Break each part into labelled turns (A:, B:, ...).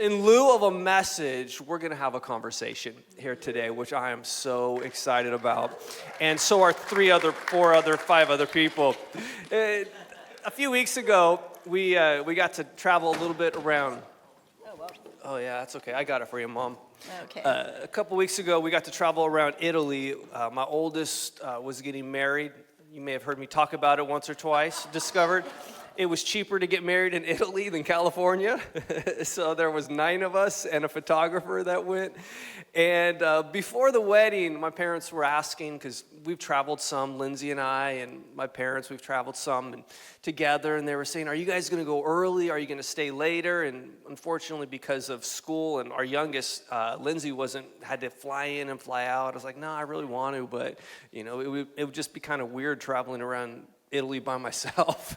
A: in lieu of a message, we're going to have a conversation here today, which I am so excited about. And so are 5 other people. A few weeks ago, we got to travel a little bit around. Oh, yeah, that's okay. I got it for you, Mom.
B: Okay.
A: A couple weeks ago, we got to travel around Italy. My oldest was getting married. You may have heard me talk about it once or twice. Discovered it was cheaper to get married in Italy than California. So there was 9 of us and a photographer that went. And before the wedding, my parents were asking, because we've traveled some, Lindsay and I and my parents, we've traveled some together, and they were saying, are you guys going to go early? Are you going to stay later? And unfortunately, because of school and our youngest, Lindsay had to fly in and fly out. I was like, no, I really want to, but it would just be kind of weird traveling around Italy by myself,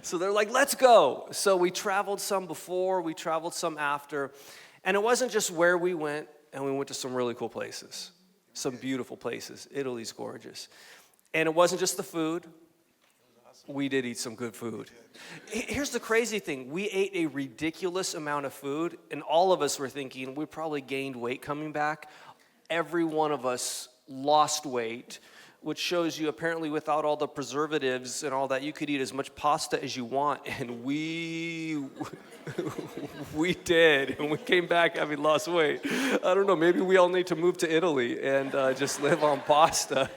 A: So they're like, let's go. So we traveled some before, we traveled some after, and it wasn't just where we went, and we went to some really cool places, some beautiful places. Italy's gorgeous. And it wasn't just the food. We did eat some good food. Here's the crazy thing. We ate a ridiculous amount of food, and all of us were thinking we probably gained weight coming back. Every one of us lost weight, which shows you apparently without all the preservatives and all that, you could eat as much pasta as you want. And we did. And we came back having lost weight. I don't know, maybe we all need to move to Italy and just live on pasta.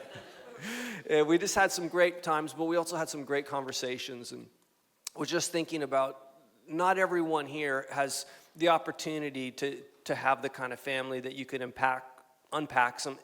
A: And we just had some great times, but we also had some great conversations. And we're just thinking about not everyone here has the opportunity to have the kind of family that you can unpack some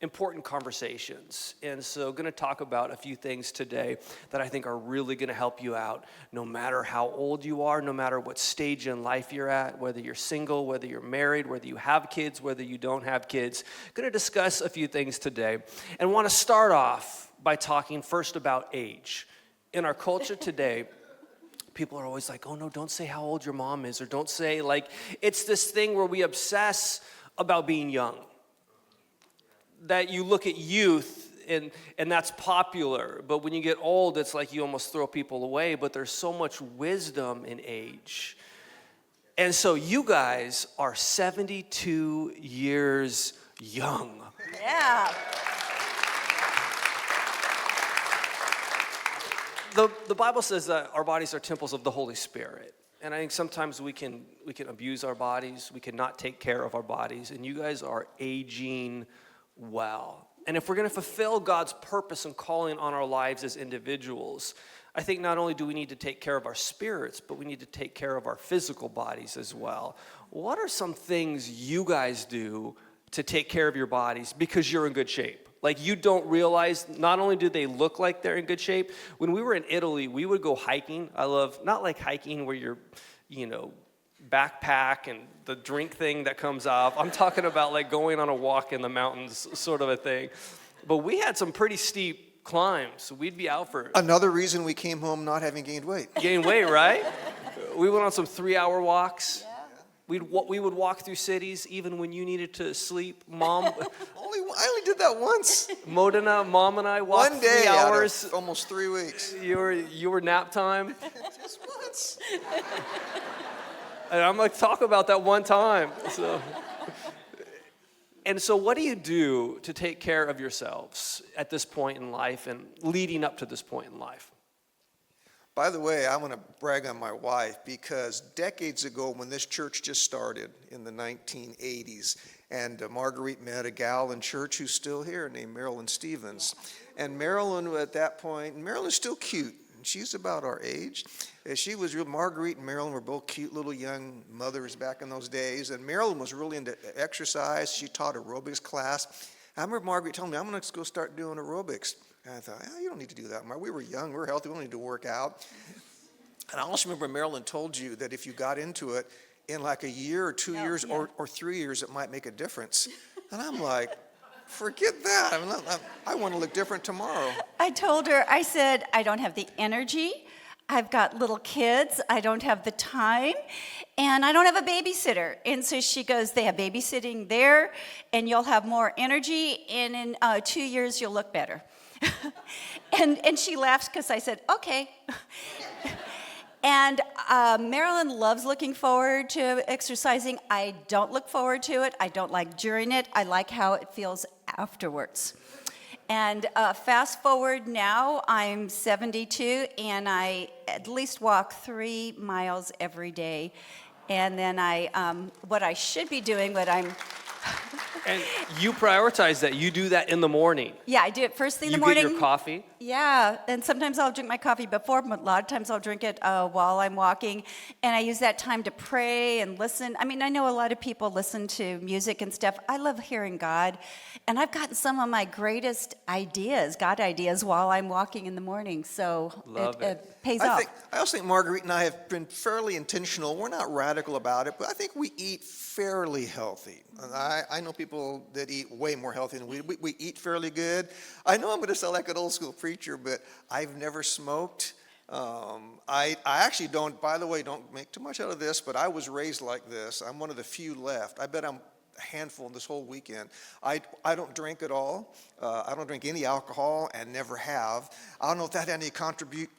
A: important conversations. And so going to talk about a few things today that I think are really going to help you out, no matter how old you are, no matter what stage in life you're at, whether you're single, whether you're married, whether you have kids, whether you don't have kids. Going to discuss a few things today and want to start off by talking first about age. In our culture today, people are always like, oh no, don't say how old your mom is, or don't say, it's this thing where we obsess about being young. That you look at youth and that's popular, but when you get old, it's like you almost throw people away, but there's so much wisdom in age. And so you guys are 72 years young.
B: Yeah.
A: The Bible says that our bodies are temples of the Holy Spirit. And I think sometimes we can abuse our bodies, we cannot take care of our bodies, and you guys are aging well. And if we're going to fulfill God's purpose and calling on our lives as individuals, I think not only do we need to take care of our spirits, but we need to take care of our physical bodies as well. What are some things you guys do to take care of your bodies because you're in good shape? Like, you don't realize, not only do they look like they're in good shape, when we were in Italy, we would go hiking. I love, not like hiking where you're, backpack and the drink thing that comes off. I'm talking about like going on a walk in the mountains sort of a thing. But we had some pretty steep climbs. We'd be out for...
C: Another reason we came home not having gained weight.
A: Gained weight, right? We went on some 3-hour walks.
B: Yeah.
A: We would walk through cities even when you needed to sleep. Mom...
C: I only did that once.
A: Modena, Mom and I walked
C: One day
A: 3 hours.
C: out of almost 3 weeks.
A: You were nap time.
C: Just once.
A: And I'm like, talk about that one time. So what do you do to take care of yourselves at this point in life and leading up to this point in life?
C: By the way, I want to brag on my wife, because decades ago when this church just started in the 1980s, and Marguerite met a gal in church who's still here named Marilyn Stevens. And Marilyn at that point, Marilyn's still cute. She's about our age. She was real. Marguerite and Marilyn were both cute little young mothers back in those days. And Marilyn was really into exercise. She taught aerobics class. I remember Marguerite telling me, I'm going to go start doing aerobics. And I thought, you don't need to do that, Mark. We were young, we were healthy, we don't need to work out. And I also remember Marilyn told you that if you got into it, in like a year or 2 years or 3 years, it might make a difference. And I'm like, forget that. I want to look different tomorrow.
B: I told her, I said, I don't have the energy. I've got little kids. I don't have the time. And I don't have a babysitter. And so she goes, they have babysitting there, and you'll have more energy. And in 2 years, you'll look better. and she laughs because I said, okay. And Marilyn loves looking forward to exercising. I don't look forward to it. I don't like during it. I like how it feels afterwards. And fast forward now, I'm 72, and I at least walk 3 miles every day. And then what I should be doing,
A: And you prioritize that. You do that in the morning.
B: yeah, I do it first thing in the
A: You
B: morning.
A: get your coffee.
B: Yeah, and sometimes I'll drink my coffee before, but a lot of times I'll drink it while I'm walking. And I use that time to pray and listen. I mean, I know a lot of people listen to music and stuff. I love hearing God. And I've gotten some of my greatest ideas, God ideas, while I'm walking in the morning. So
A: Love
B: it pays off.
C: I also think Marguerite and I have been fairly intentional. We're not radical about it, but I think we eat fairly healthy. And I know people that eat way more healthy than we eat fairly good. I know I'm going to sound like an old school preacher, but I've never smoked. I actually don't, by the way, don't make too much out of this, but I was raised like this. I'm one of the few left. I bet I'm a handful this whole weekend. I don't drink at all. I don't drink any alcohol and never have. I don't know if that had any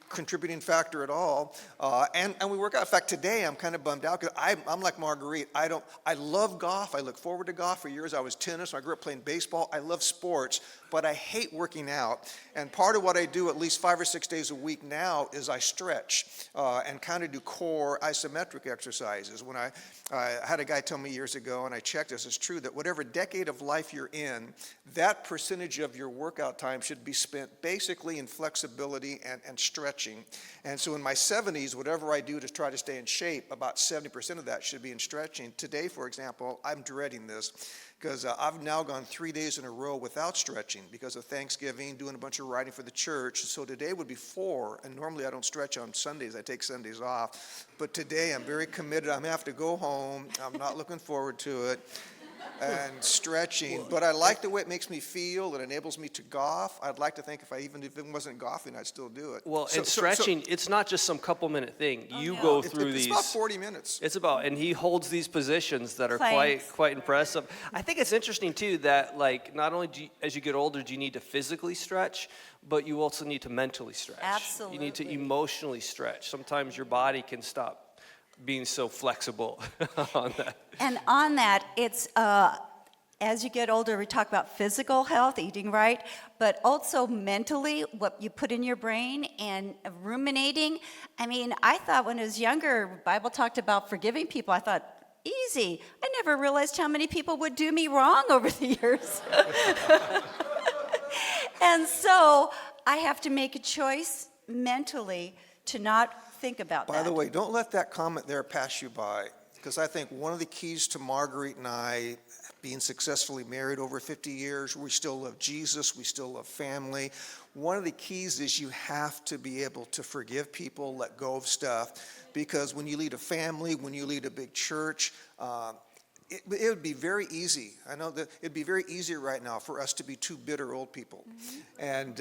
C: contributing factor at all. And we work out. In fact, today I'm kind of bummed out because I'm like Marguerite. I love golf. I look forward to golf. For years I was tennis. I grew up playing baseball. I love sports, but I hate working out. And part of what I do at least 5 or 6 days a week now is I stretch and kind of do core isometric exercises. When I had a guy tell me years ago, and I checked this, it's true, that whatever decade of life you're in, that percentage of your workout time should be spent basically in flexibility and stretching. And so in my 70s, whatever I do to try to stay in shape, about 70% of that should be in stretching. Today, for example, I'm dreading this because I've now gone 3 days in a row without stretching because of Thanksgiving, doing a bunch of writing for the church. So today would be 4, and normally I don't stretch on Sundays. I take Sundays off. But today I'm very committed. I'm going to have to go home. I'm not looking forward to it. And stretching, but I like the way it makes me feel. It enables me to golf. I'd like to think if it wasn't golfing, I'd still do it.
A: Well, and stretching, it's not just some couple minute thing. You
B: no.
A: go through
C: It's
A: these.
C: about 40 minutes.
A: It's about, and he holds these positions that are
B: Thanks.
A: quite impressive. I think it's interesting too that like not only as you get older do you need to physically stretch, but you also need to mentally stretch.
B: Absolutely.
A: You need to emotionally stretch. Sometimes your body can stop being so flexible on that.
B: And on that, it's as you get older, we talk about physical health, eating right, but also mentally, what you put in your brain and ruminating. I mean, I thought when I was younger, the Bible talked about forgiving people. I thought, easy. I never realized how many people would do me wrong over the years. And so I have to make a choice mentally to not think about that.
C: By the way, don't let that comment there pass you by, because I think one of the keys to Marguerite and I being successfully married over 50 years, we still love Jesus, we still love family. One of the keys is you have to be able to forgive people, let go of stuff, because when you lead a family, when you lead a big church, it would be very easy. I know that it'd be very easy right now for us to be two bitter old people. Mm-hmm.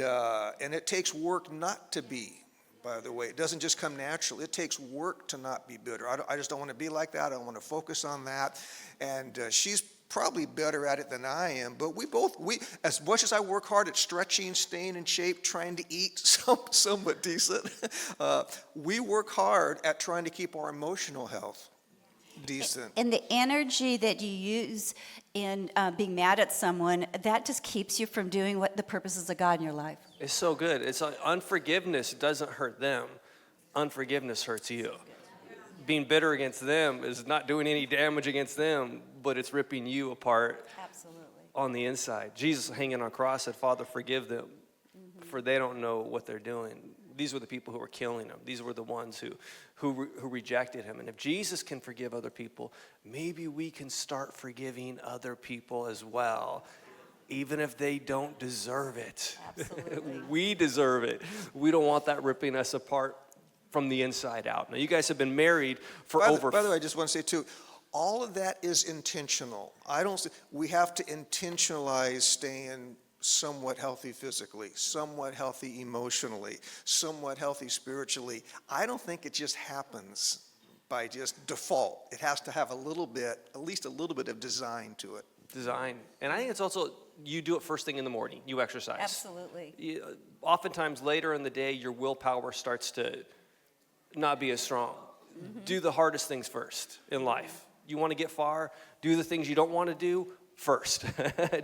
C: And it takes work not to be. By the way, it doesn't just come natural. It takes work to not be bitter. I just don't want to be like that. I don't want to focus on that. And she's probably better at it than I am. But we as much as I work hard at stretching, staying in shape, trying to eat somewhat decent, we work hard at trying to keep our emotional health decent.
B: And the energy that you use in being mad at someone, that just keeps you from doing what the purposes of God in your life.
A: It's so good. It's like unforgiveness doesn't hurt them. Unforgiveness hurts you. Being bitter against them is not doing any damage against them, but it's ripping you apart. Absolutely. On the inside. Jesus hanging on a cross said, Father, forgive them, for they don't know what they're doing. These were the people who were killing him. These were the ones who rejected him. And if Jesus can forgive other people, maybe we can start forgiving other people as well, even if they don't deserve it.
B: Absolutely.
A: We deserve it. We don't want that ripping us apart from the inside out. Now, you guys have been married for
C: By the way, I just want to say too, all of that is intentional. We have to intentionalize staying somewhat healthy physically, somewhat healthy emotionally, somewhat healthy spiritually. I don't think it just happens by just default. It has to have at least a little bit of design to it.
A: Design. And I think it's also, you do it first thing in the morning. You exercise.
B: Absolutely.
A: Oftentimes later in the day, your willpower starts to not be as strong. Do the hardest things first in life. You want to get far, do the things you don't want to do first.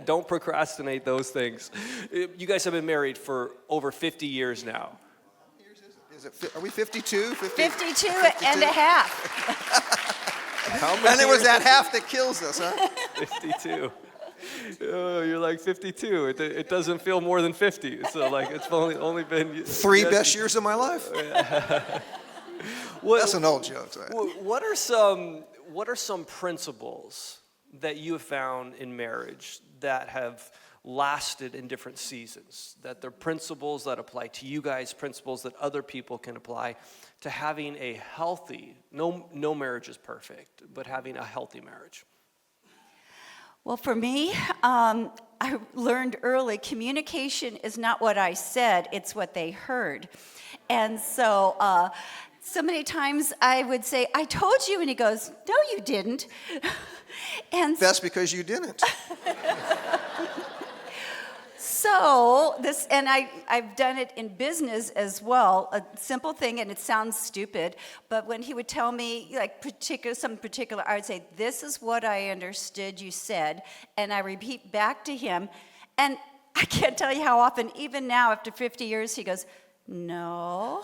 A: Don't procrastinate those things. You guys have been married for over 50 years now.
C: Are we 52?
B: 52 and a half.
A: How many
C: And it was
A: years?
C: that half that kills us, huh?
A: 52. Oh, you're like 52. It doesn't feel more than 50. So like it's only been
C: Three best years of my life. That's an old joke. Right?
A: What are some principles that you have found in marriage that have lasted in different seasons? That they're principles that apply to you guys, principles that other people can apply to having a healthy, no marriage is perfect, but having a healthy marriage.
B: Well, for me, I learned early communication is not what I said, it's what they heard. And so, so many times I would say, I told you, and he goes, no, you didn't. And
C: That's because you didn't.
B: so this, and I've done it in business as well, a simple thing, and it sounds stupid, but when he would tell me like something particular, I would say, this is what I understood you said, and I repeat back to him, and I can't tell you how often, even now after 50 years, he goes, no.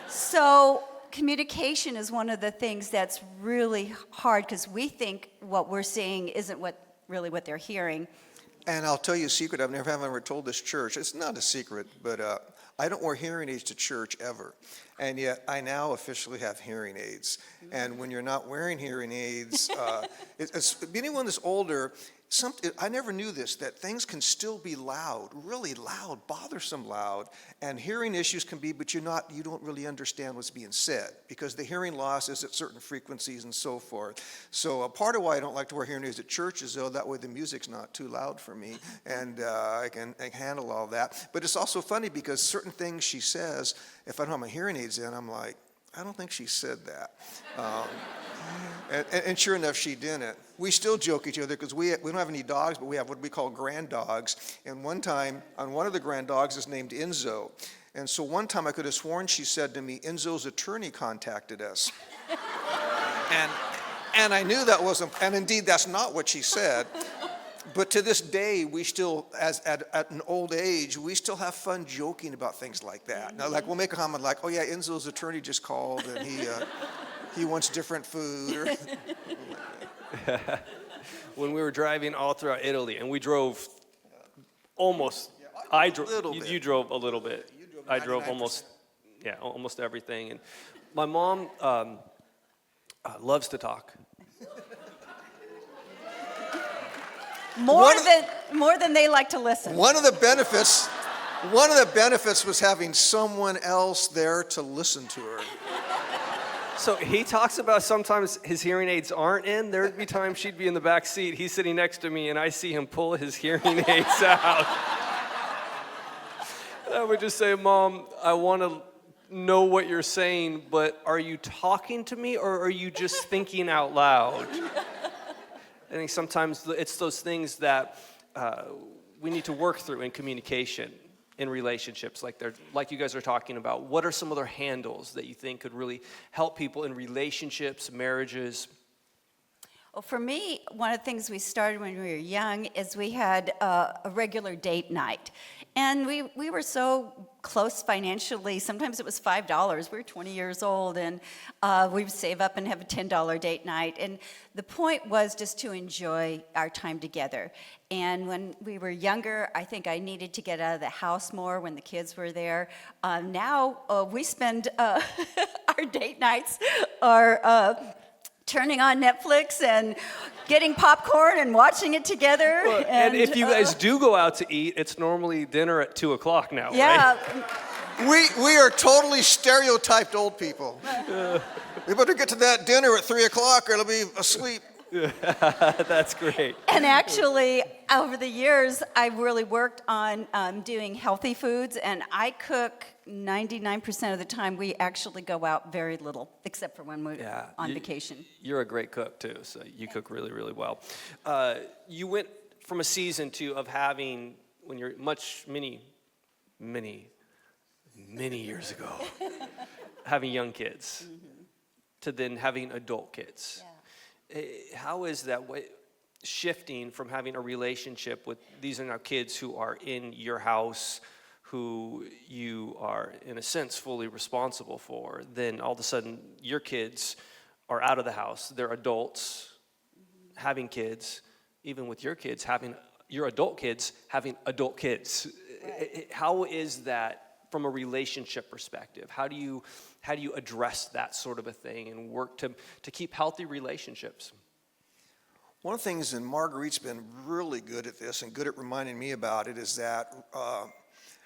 B: So communication is one of the things that's really hard because we think what we're saying isn't what they're hearing.
C: And I'll tell you a secret. I've never ever told this church. It's not a secret, but I don't wear hearing aids to church ever. And yet I now officially have hearing aids. And when you're not wearing hearing aids, anyone that's older, I never knew this, that things can still be loud, really loud, bothersome loud, and hearing issues can be, but you don't really understand what's being said because the hearing loss is at certain frequencies and so forth. So a part of why I don't like to wear hearing aids at church is though that way the music's not too loud for me, and I can handle all that. But it's also funny because certain things she says, if I don't have my hearing aids in, I'm like, I don't think she said that. And sure enough, she didn't. We still joke each other because we don't have any dogs, but we have what we call grand dogs. And one time, on one of the grand dogs is named Enzo. And so one time I could have sworn she said to me, Enzo's attorney contacted us. And I knew that wasn't, and indeed that's not what she said. But to this day, we still, at an old age, we still have fun joking about things like that. Now, like we'll make a comment like, oh yeah, Enzo's attorney just called and he wants different food.
A: When we were driving all throughout Italy, and we drove almost, you drove a little bit. I drove almost everything. And my mom loves to talk.
B: More than they like to listen.
C: One of the benefits was having someone else there to listen to her.
A: So he talks about sometimes his hearing aids aren't in. There'd be times she'd be in the back seat. He's sitting next to me, and I see him pull his hearing aids out. I would just say, Mom, I want to know what you're saying, but are you talking to me, or are you just thinking out loud? I think sometimes it's those things that we need to work through in communication, in relationships, like you guys are talking about. What are some other handles that you think could really help people in relationships, marriages?
B: Well, for me, one of the things we started when we were young is we had a regular date night. And we were so close financially. Sometimes it was $5. We were 20 years old, and we would save up and have a $10 date night. And the point was just to enjoy our time together. And when we were younger, I think I needed to get out of the house more when the kids were there. Now we spend our date nights are turning on Netflix and getting popcorn and watching it together.
A: Well, and if you guys do go out to eat, it's normally dinner at 2 o'clock now,
B: yeah,
A: right?
C: We are totally stereotyped old people. We better get to that dinner at 3 o'clock or it'll be asleep.
A: That's great.
B: And actually, over the years, I've really worked on doing healthy foods, and I cook 99% of the time. We actually go out very little, except for when we're on vacation.
A: You're a great cook, too, so you cook really, really well. You went from a season of having, when you're many years ago, having young kids to then having adult kids. How is that shifting from having a relationship with, these are now kids who are in your house, who you are, in a sense, fully responsible for, then all of a sudden your kids are out of the house, they're adults, having kids, even with your kids, having your adult kids, having adult kids. Right. How is that from a relationship perspective? How do you address that sort of a thing and work to keep healthy relationships?
C: One of the things, and Marguerite's been really good at this and good at reminding me about it, is that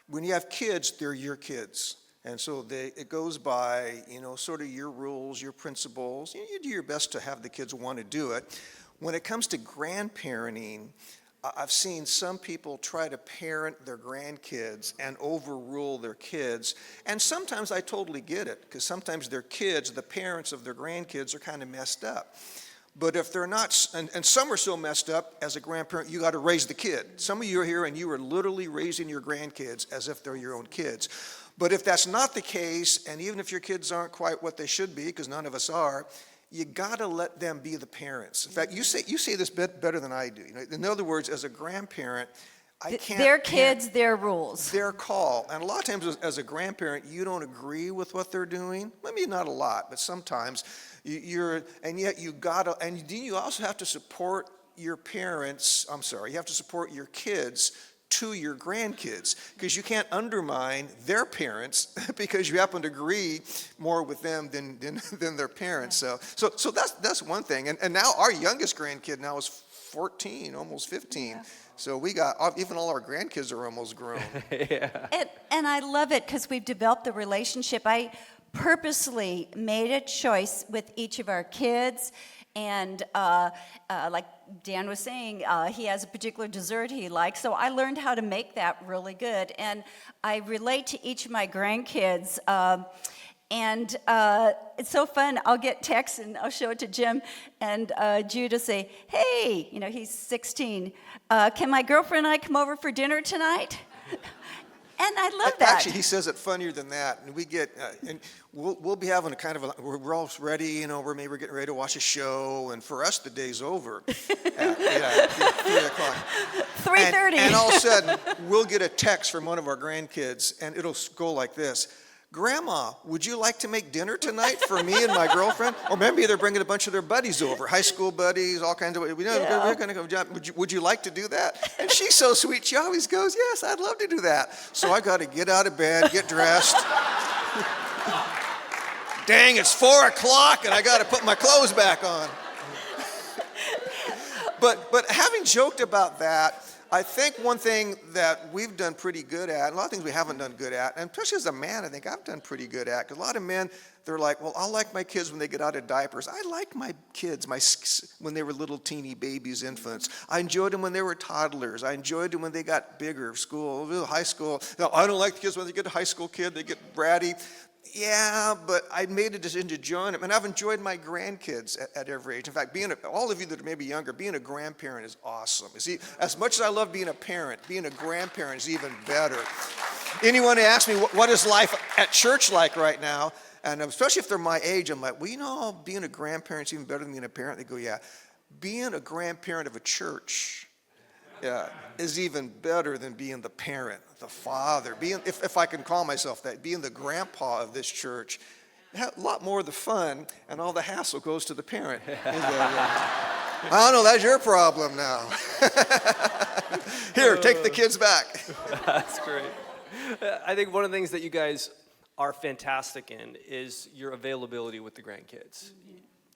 C: when you have kids, they're your kids. And so it goes by, sort of your rules, your principles. You do your best to have the kids want to do it. When it comes to grandparenting, I've seen some people try to parent their grandkids and overrule their kids. And sometimes I totally get it, because sometimes their kids, the parents of their grandkids, are kind of messed up. But if they're not, and some are so messed up, as a grandparent, you got to raise the kid. Some of you are here and you are literally raising your grandkids as if they're your own kids. But if that's not the case, and even if your kids aren't quite what they should be, because none of us are, you got to let them be the parents. In fact, you say this better than I do. In other words, as a grandparent, I can't.
B: Their kids, their rules.
C: Their call. And a lot of times as a grandparent, you don't agree with what they're doing. Maybe not a lot, but sometimes and yet you got to, and then you also have to support your parents, you have to support your kids to your grandkids, because you can't undermine their parents because you happen to agree more with them than their parents. So that's one thing. And now our youngest grandkid now is 14, almost 15. Yeah. So we got, even all our grandkids are almost grown.
A: Yeah.
B: And I love it because we've developed the relationship. I purposely made a choice with each of our kids. And like Dan was saying, he has a particular dessert he likes, so I learned how to make that really good. And I relate to each of my grandkids, and it's so fun. I'll get texts, and I'll show it to Jim, and Jude will say, hey, he's 16, can my girlfriend and I come over for dinner tonight? And I love that.
C: Actually, he says it funnier than that. And we get, and we'll be having a kind of we're all ready, we're getting ready to watch a show, and for us, the day's over. at 3 o'clock.
B: 3:30.
C: And all of a sudden, we'll get a text from one of our grandkids, and it'll go like this: Grandma, would you like to make dinner tonight for me and my girlfriend? Or maybe they're bringing a bunch of their buddies over, high school buddies, all kinds of. We're going to go. Would you like to do that? And she's so sweet. She always goes, yes, I'd love to do that. So I got to get out of bed, get dressed. Dang, it's 4 o'clock, and I got to put my clothes back on. But having joked about that, I think one thing that we've done pretty good at, and a lot of things we haven't done good at, and especially as a man, I think I've done pretty good at, because a lot of men, they're like, well, I like my kids when they get out of diapers. I like my kids when they were little teeny babies, infants. I enjoyed them when they were toddlers. I enjoyed them when they got bigger, school, high school. No, I don't like the kids when they get a high school kid, they get bratty. Yeah, but I made a decision to join them, and I've enjoyed my grandkids at every age. In fact, all of you that are maybe younger, being a grandparent is awesome. See, as much as I love being a parent, being a grandparent is even better. Anyone who asks me, what is life at church like right now, and especially if they're my age, I'm like, well, being a grandparent is even better than being a parent. They go, yeah. Being a grandparent of a church is even better than being the parent, the father, if I can call myself that, being the grandpa of this church. A lot more of the fun and all the hassle goes to the parent. I don't know, that's your problem now. Here, take the kids back.
A: That's great. I think one of the things that you guys are fantastic in is your availability with the grandkids.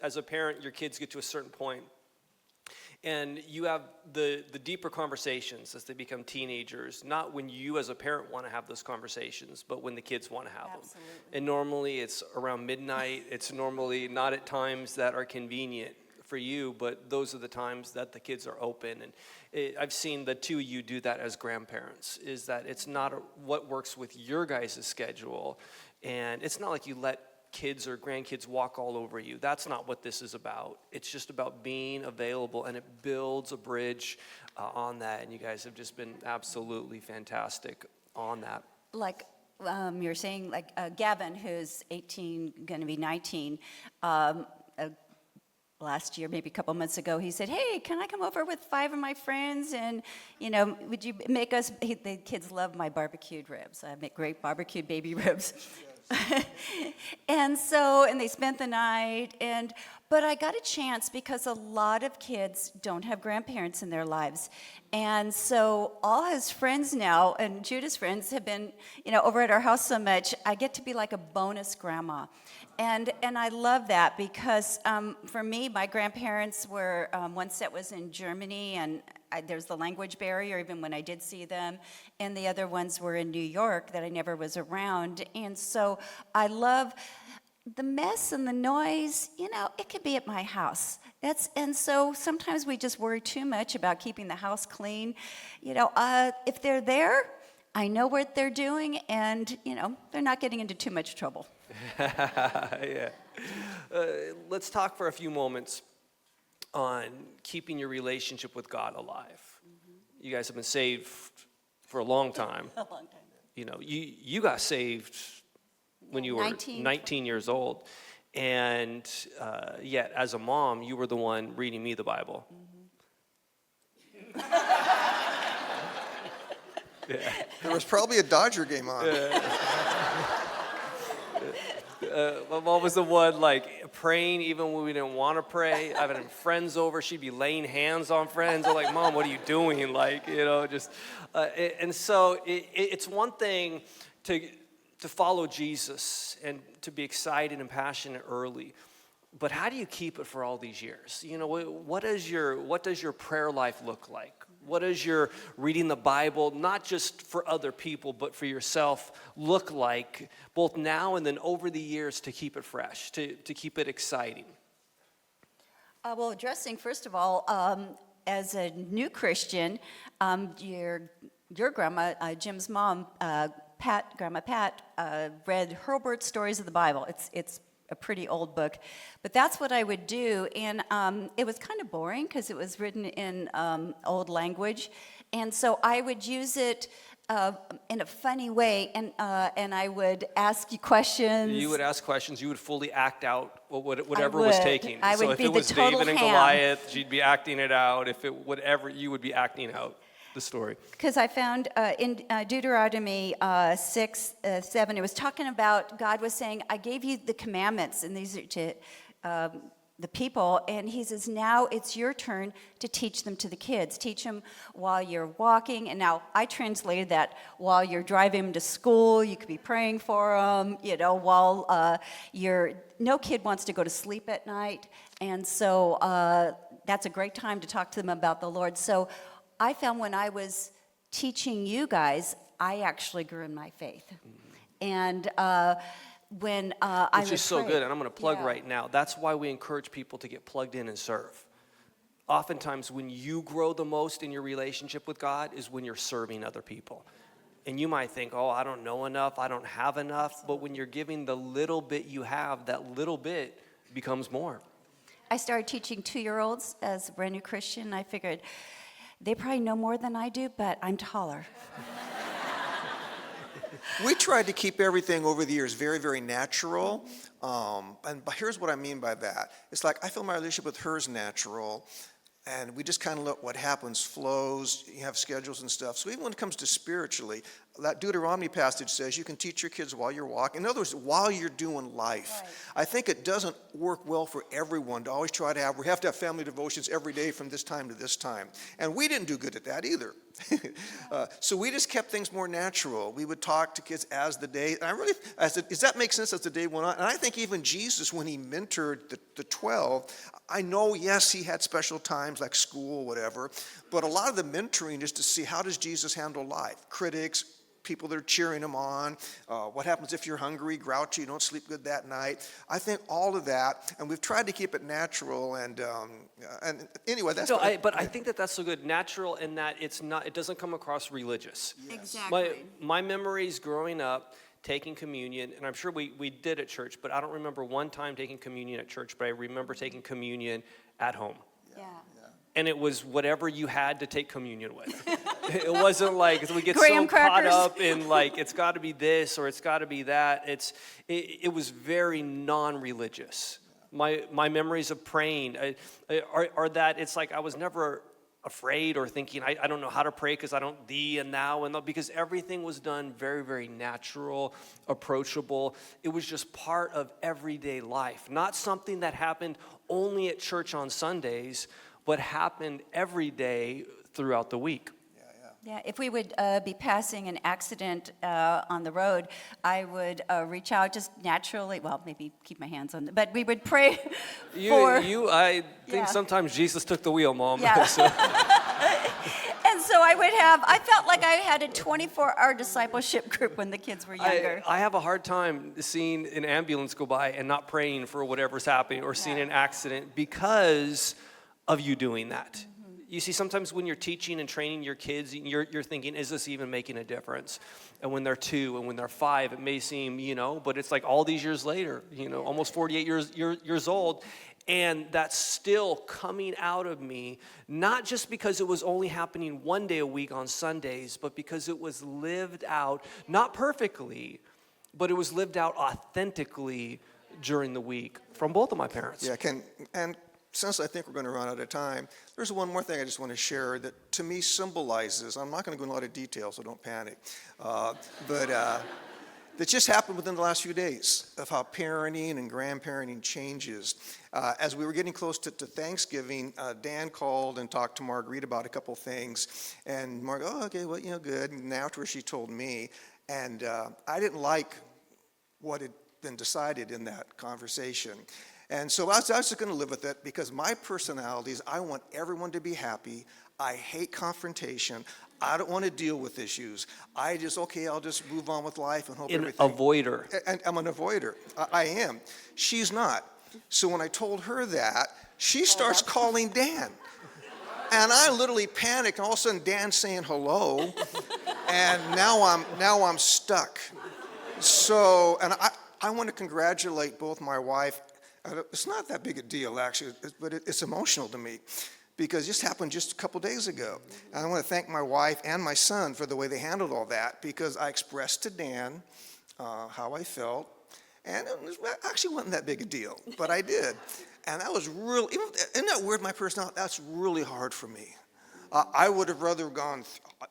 A: As a parent, your kids get to a certain point, and you have the deeper conversations as they become teenagers, not when you as a parent want to have those conversations, but when the kids want to have them. And normally it's around midnight. It's normally not at times that are convenient for you, but those are the times that the kids are open. And I've seen the two of you do that as grandparents, is that it's not what works with your guys' schedule. And it's not like you let kids or grandkids walk all over you. That's not what this is about. It's just about being available, and it builds a bridge on that. And you guys have just been absolutely fantastic on that.
B: Like you're saying like Gavin, who's 18, going to be 19, last year, maybe a couple months ago, he said, "Hey, can I come over with 5 of my friends? And, would you make us?" The kids love my barbecued ribs. I make great barbecued baby ribs. And they spent the night. But I got a chance because a lot of kids don't have grandparents in their lives. And so all his friends now, and Judah's friends, have been, over at our house so much, I get to be like a bonus grandma. And I love that because for me, my grandparents were, one set was in Germany, and there's the language barrier even when I did see them, and the other ones were in New York that I never was around. And so I love the mess and the noise, it could be at my house. And so sometimes we just worry too much about keeping the house clean. If they're there, I know what they're doing, and, they're not getting into too much trouble.
A: Yeah. Let's talk for a few moments on keeping your relationship with God alive. You guys have been saved for a long time.
B: A long time.
A: You got saved when you were 19 years old. And yet, as a mom, you were the one reading me the Bible.
C: Yeah. There was probably a Dodger game on.
A: My mom was the one praying even when we didn't want to pray. Having friends over, she'd be laying hands on friends. I'm like, "Mom, what are you doing?" And so it's one thing to follow Jesus and to be excited and passionate early, but how do you keep it for all these years? What does your prayer life look like? What does your reading the Bible, not just for other people, but for yourself, look like, both now and then over the years, to keep it fresh, to keep it exciting?
B: Well, addressing, first of all, as a new Christian, your grandma, Jim's mom, Grandma Pat, read Herbert's Stories of the Bible. It's a pretty old book, but that's what I would do, and it was kind of boring because it was written in old language, and so I would use it in a funny way, and I would ask you questions.
A: You would ask questions. You would fully act out whatever was taking.
B: I would
A: so if
B: be
A: it was
B: the total
A: David and
B: ham.
A: Goliath, she'd be acting it out. If it whatever, you would be acting out the story.
B: Because I found in Deuteronomy 6, 7, it was talking about, God was saying, "I gave you the commandments," and these are to the people, and he says, "Now it's your turn to teach them to the kids. Teach them while you're walking." And now I translated that while you're driving them to school, you could be praying for them, while no kid wants to go to sleep at night. And so that's a great time to talk to them about the Lord. So I found when I was teaching you guys, I actually grew in my faith. And when I
A: Which is so good, and I'm going to plug right now. That's why we encourage people to get plugged in and serve. Oftentimes, when you grow the most in your relationship with God is when you're serving other people. And you might think, "Oh, I don't know enough, I don't have enough." But when you're giving the little bit you have, that little bit becomes more.
B: I started teaching 2-year-olds as a brand new Christian. I figured they probably know more than I do, but I'm taller.
C: We tried to keep everything over the years very, very natural. But here's what I mean by that. It's like I feel my relationship with her is natural, and we just kind of let what happens flows. You have schedules and stuff. So even when it comes to spiritually, that Deuteronomy passage says you can teach your kids while you're walking. In other words, while you're doing life. Right. I think it doesn't work well for everyone to always try to we have to have family devotions every day from this time to this time. And we didn't do good at that either. So we just kept things more natural. We would talk to kids as the day, and does that make sense as the day went on? And I think even Jesus, when he mentored the 12, I know, yes, he had special times like school, whatever, but a lot of the mentoring is to see how does Jesus handle life? Critics, people that are cheering him on, what happens if you're hungry, grouchy, you don't sleep good that night. I think all of that, and we've tried to keep it natural, and anyway, that's
A: but I think that's so good, natural in that it doesn't come across religious.
B: Yes. Exactly.
A: My memories growing up, taking communion, and I'm sure we did at church, but I don't remember one time taking communion at church, but I remember taking communion at home.
B: Yeah.
A: and it was whatever you had to take communion with. It wasn't like we get
B: Graham
A: so caught
B: crackers.
A: up in like it's got to be this or it's got to be that. It was very non-religious. My memories of praying are that it's like I was never afraid or thinking I don't know how to pray because I don't thee and thou and because everything was done very, very natural, approachable. It was just part of everyday life, not something that happened only at church on Sundays, but happened every day throughout the week.
B: Yeah, if we would be passing an accident on the road, I would reach out just naturally, well, maybe keep my hands on, but we would pray for...
A: I think
B: Yeah.
A: sometimes Jesus took the wheel, Mom.
B: Yeah.
A: So,
B: And so I felt like I had a 24-hour discipleship group when the kids were younger.
A: I have a hard time seeing an ambulance go by and not praying for whatever's happening or seeing an accident because of you doing that. You see, sometimes when you're teaching and training your kids, you're thinking, is this even making a difference? And when they're 2 and when they're 5, it may seem, but it's like all these years later, almost 48 years old. And that's still coming out of me, not just because it was only happening one day a week on Sundays, but because it was lived out, not perfectly, but it was lived out authentically during the week from both of my parents.
C: Yeah, and since I think we're going to run out of time, there's one more thing I just want to share that to me symbolizes, I'm not going to go into a lot of detail, so don't panic, but that just happened within the last few days of how parenting and grandparenting changes. As we were getting close to Thanksgiving, Dan called and talked to Marguerite about a couple things, and okay, well, good, and afterwards she told me, and I didn't like what had been decided in that conversation. And so I was just going to live with it because my personality is I want everyone to be happy. I hate confrontation. I don't want to deal with issues. I'll just move on with life and hope everything.
A: An avoider.
C: And I'm an avoider. I am. She's not. So when I told her that, she starts calling Dan. And I literally panicked. And all of a sudden, Dan's saying hello. And now I'm stuck. So, and I want to congratulate both my wife. It's not that big a deal, actually, but it's emotional to me because this happened just a couple days ago. And I want to thank my wife and my son for the way they handled all that because I expressed to Dan how I felt, and it actually wasn't that big a deal, but I did. And that was really, isn't that weird, my personality? That's really hard for me. I would have rather gone,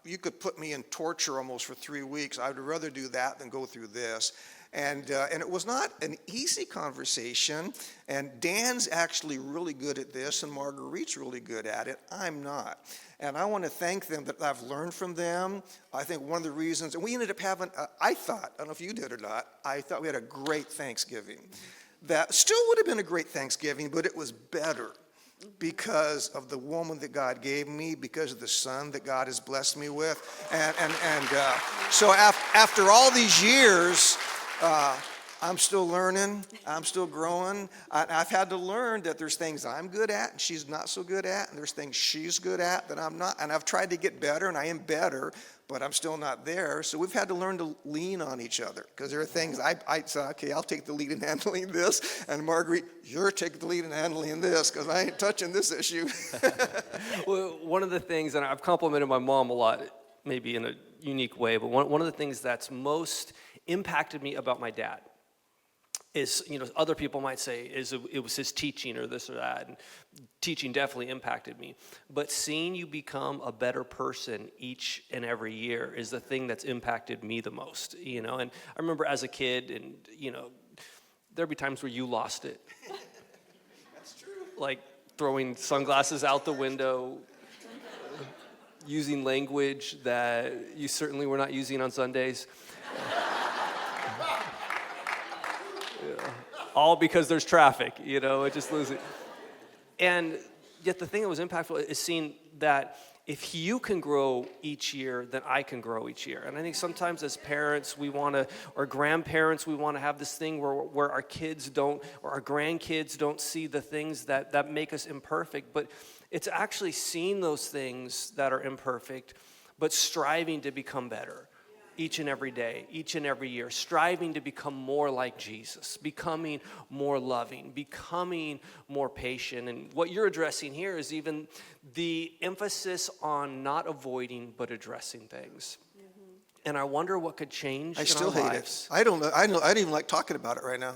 C: you could put me in torture almost for 3 weeks. I would rather do that than go through this. And it was not an easy conversation, and Dan's actually really good at this, and Marguerite's really good at it. I'm not. And I want to thank them that I've learned from them. I think one of the reasons, and we ended up having, I don't know if you did or not, I thought we had a great Thanksgiving. That still would have been a great Thanksgiving, but it was better because of the woman that God gave me, because of the son that God has blessed me with. So after all these years, I'm still learning, I'm still growing. I've had to learn that there's things I'm good at and she's not so good at, and there's things she's good at that I'm not. And I've tried to get better, and I am better, but I'm still not there. So we've had to learn to lean on each other because there are things I say, okay, I'll take the lead in handling this, and Marguerite, you're taking the lead in handling this because I ain't touching this issue.
A: Well, one of the things, and I've complimented my mom a lot, maybe in a unique way, but one of the things that's most impacted me about my dad is, other people might say it was his teaching or this or that, and teaching definitely impacted me. But seeing you become a better person each and every year is the thing that's impacted me the most, And I remember as a kid, and, there'd be times where you lost it.
C: That's true.
A: Like throwing sunglasses out the window, using language that you certainly were not using on Sundays. All because there's traffic, it just loses it. And yet the thing that was impactful is seeing that if you can grow each year, then I can grow each year. And I think sometimes as parents, or grandparents, we want to have this thing where our kids don't, or our grandkids don't see the things that make us imperfect. But it's actually seeing those things that are imperfect, but striving to become better. each and every day, each and every year, striving to become more like Jesus, becoming more loving, becoming more patient. And what you're addressing here is even the emphasis on not avoiding but addressing things. And I wonder what could change
C: I still
A: in our
C: hate
A: lives.
C: it. I don't know. I don't even like talking about it right now.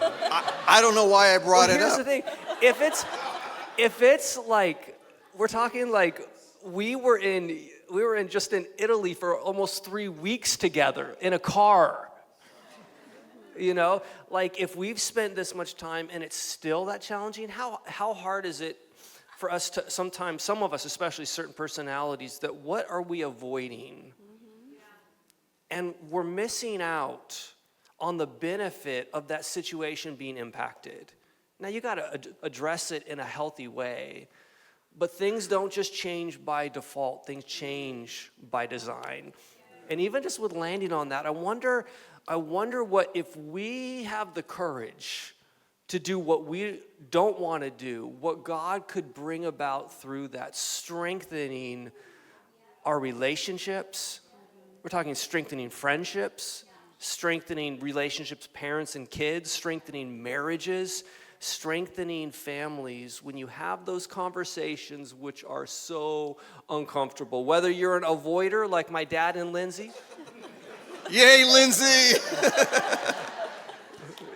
C: I don't know why I brought it
A: Here's
C: up.
A: the thing. If it's like, we're talking like we were in Italy for almost 3 weeks together in a car. You know, like if we've spent this much time and it's still that challenging, how hard is it for us to sometimes, some of us, especially certain personalities, that what are we avoiding? And we're missing out on the benefit of that situation being impacted. Now, you got to address it in a healthy way, but things don't just change by default. Things change by design. And even just with landing on that, I wonder what if we have the courage to do what we don't want to do, what God could bring about through that, strengthening our relationships. We're talking strengthening friendships, strengthening relationships, parents and kids, strengthening marriages, strengthening families. When you have those conversations which are so uncomfortable, whether you're an avoider like my dad and Lindsay,
C: Yay, Lindsay!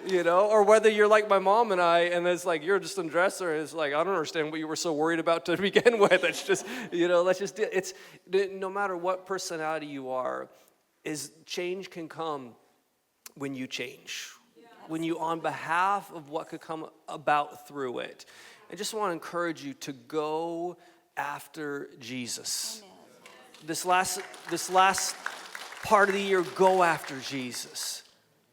A: you know, or whether you're like my mom and I, and it's like, you're just a dresser, it's like, I don't understand what you were so worried about to begin with. It's just, you know, it's, no matter what personality you are, change can come when you change. When you, on behalf of what could come about through it. I just want to encourage you to go after Jesus.
B: Amen.
A: This last part of the year, go after Jesus.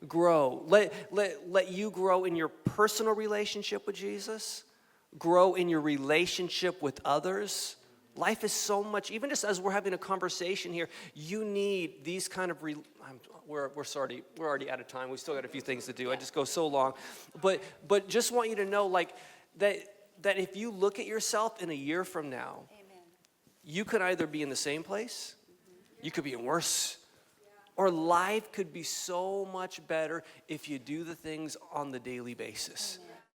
A: Grow. Let you grow in your personal relationship with Jesus. Grow in your relationship with others. Life is so much, even just as we're having a conversation here, you need these kind of, we're already out of time. We've still got a few things to do. I just go so long. But just want you to know, like, that if you look at yourself in a year from now,
B: Amen.
A: you could either be in the same place, you could be in worse, or life could be so much better if you do the things on the daily basis.
B: Amen.